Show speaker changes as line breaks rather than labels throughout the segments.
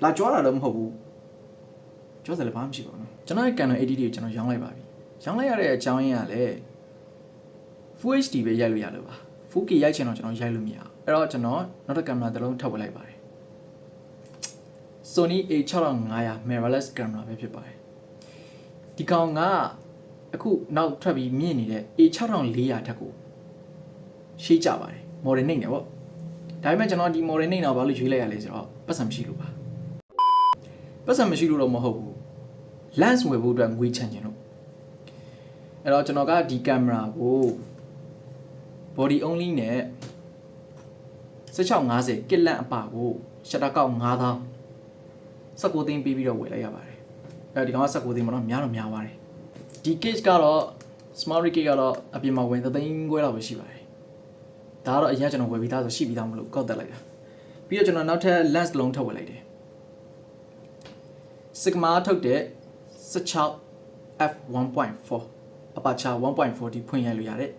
လာကြွားတာတော့မဟုတ်ဘူးကြွားစလည်းဘာမှမရှိပါဘူးကျွန်တော်ရဲ့ Canon 80D ကိုကျွန်တော်ရောင်းလိုက်ပါပြီရောင်းလိုက်ရတဲ့အကြောင်းရင်းကလည်း Full HD ပဲရိုက်လို့ရလို့ပါ 4K ရိုက်ချင်တော့ကျွန်တော်ရိုက်လို့မရအောင်အဲ့တော့ကျွန်တော်နောက်တစ်ကင်မရာတစ်လုံးထပ်ဝယ်လိုက်ပါတယ် Sony A6500 mirrorless camera ပဲဖြစ်ပါတယ်ဒီကောင်ကအခုနောက်ထွက်ပြီးမြင့်နေတဲ့ A6400 ထက်ကိုရှေ့ကျပါတယ် model နှိမ့်တယ်ပေါ့ဒါပေမဲ့ကျွန်တော်ဒီ model နှိမ့်တော့ဘာလို့ရွေးလိုက်ရလဲဆိုတော့ပတ်စံမရှိလို့ပါပတ်စံမရှိလို့တော့မဟုတ်ဘူး lens ဝယ်ဖို့အတွက်ငွေချန်ချင်လို့အဲ့တော့ကျွန်တော်ကဒီကင်မရာကို body only နဲ့ 1650 kit lens အပါကို shutter ကောက်9000 19သိန်းပေးပြီးတော့ဝယ်လိုက်ရပါတယ်အဲဒီကောင်က19သိန်းမတော့များတော့များပါတယ်ဒီ case ကတော့ smart case ကတော့အပြင်မှာဝင်3သိန်းခွဲလောက်ပဲရှိပါတယ်ဒါကတော့အရင်ကျွန်တော်ဝယ်ပြီးသားဆိုရှိပြီးသားမလို့ကောက်တက်လိုက်တာပြီးတော့ကျွန်တော်နောက်ထပ် lens တစ်လုံးထပ်ဝယ်လိုက်တယ် Sigma ထုတ်တဲ့ 16 f1.4 aperture 1.4 ဒီဖွင့်ရိုက်လို့ရတဲ့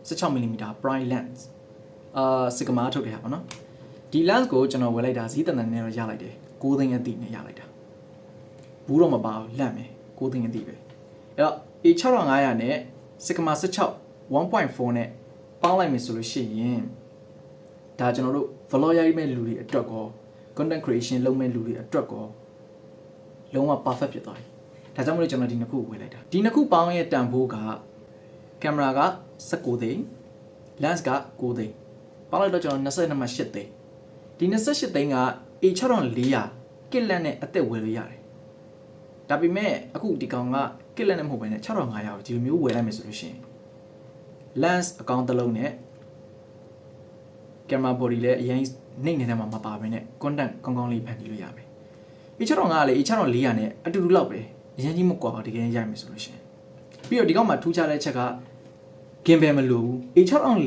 16mm prime lens Sigma ထုတ်တဲ့ဟာပေါ့နော်ဒီ lens ကိုကျွန်တော်ဝယ်လိုက်တာဈေးတန်တန်နဲ့တော့ရလိုက်တယ်6သိန်းအတိနဲ့ရလိုက်တာဘူးတော့မပါဘူးလန့်မယ်6သိန်းအတိပဲအဲ့တော့ A6500 နဲ့ Sigma 16 1.4 နဲ့ပေါင်းလိုက်မယ်ဆိုလို့ရှိရင်ဒါကျွန်တော်တို့ vlog ရိုက်မဲ့လူတွေအတွက်ကော content creation လုပ်မဲ့လူတွေအတွက်ကောလုံးဝ perfect ဖြစ်သွားပြီဒါကြောင့်မလို့ကျွန်တော်ဒီနှစ်ခုဝယ်လိုက်တာဒီနှစ်ခုပေါင်းရဲ့တန်ဖိုးကကင်မရာက19သိန်း lens က9သိန်းပေါင်းလိုက်တော့ကျွန်တော်22မှ8သိန်းဒီ28သိန်းက A6400 kit lens နဲ့အသက်ဝယ်လို့ရတယ်ဒါပေမဲ့အခုဒီကောင်က kit lens နဲ့မဟုတ်ဘဲနဲ့6500ကိုဒီလိုမျိုးဝယ်လိုက်မယ်ဆိုလို့ရှိရင် lens အကောင်တစ်လုံးနဲ့ camera body လည်းအရင်နှိမ့်နေတဲ့မှာမပါဘဲနဲ့ content ကောင်းကောင်းလေးဖန်တီးလို့ရမယ် A6500 ကလည်း A6400 နဲ့အတူတူလောက်ပဲအရင်ကြီးမကွာပါတကယ်ရိုက်မယ်ဆိုလို့ရှိရင်ပြီးတော့ဒီကောင်မှာထူးခြားတဲ့ချက်က gimbal မလိုဘူး A6400 တုန်း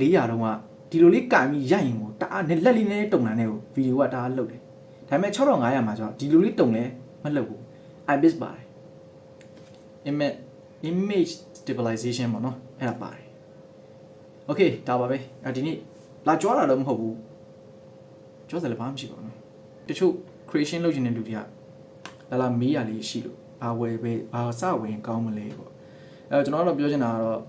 ကဒီလိုလေးကင်ပြီးရိုက်ရင်ကိုတအားနဲ့လက်လေးနဲ့တုံတာနဲ့ကိုဗီဒီယိုကတအားလှုပ်တယ်ဒါပေမဲ့6500မှာကျတော့ဒီလိုလေးတုံလဲမလှုပ်ဘူး IBIS ပါတယ် image stabilization ပေါ့နော်အဲ့ဒါပါတယ် okay ဒါပါပဲဒီနေ့လာကြွားတာတော့မဟုတ်ဘူးကြွားစလည်းဘာမှမရှိပါဘူးနော်တချို့ creation လုပ်ချင်တဲ့လူတွေကလာမေးရလေးရှိလို့ဘာဝယ်ပဲဘာစဝင်ကောင်းမလဲပေါ့အဲ့တော့ကျွန်တော်တို့ပြောချင်တာကတော့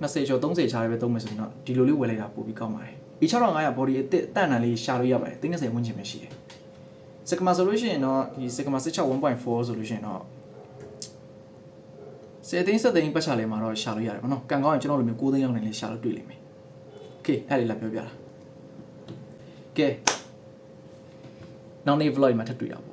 20ကျော်30ချားပဲသုံးမယ်ဆိုရင်တော့ဒီလိုလေးဝယ်လိုက်တာပိုပြီးကောင်းပါတယ် A6500 body အတန်တန်လေးရှာလို့ရပါတယ်30ဝန်းကျင်ပဲရှိတယ် Sigma ဆိုလို့ရှိရင်တော့ဒီ Sigma 16 1.4 ဆိုလို့ရှိရင်တော့10သိန်း7သိန်းပတ်ချာလေးမှာတော့ရှာလို့ရတယ်ပေါ့နော်ကန်ကောင်းရင်ကျွန်တော်တို့မျိုး9သိန်းလောက်နဲ့လေးရှာလို့တွေ့လိမ့်မယ် Okay အဲ့ဒီလာပြောပြတာကဲနောက်နေ့ vlog မှာထပ်တွေ့တာပေါ့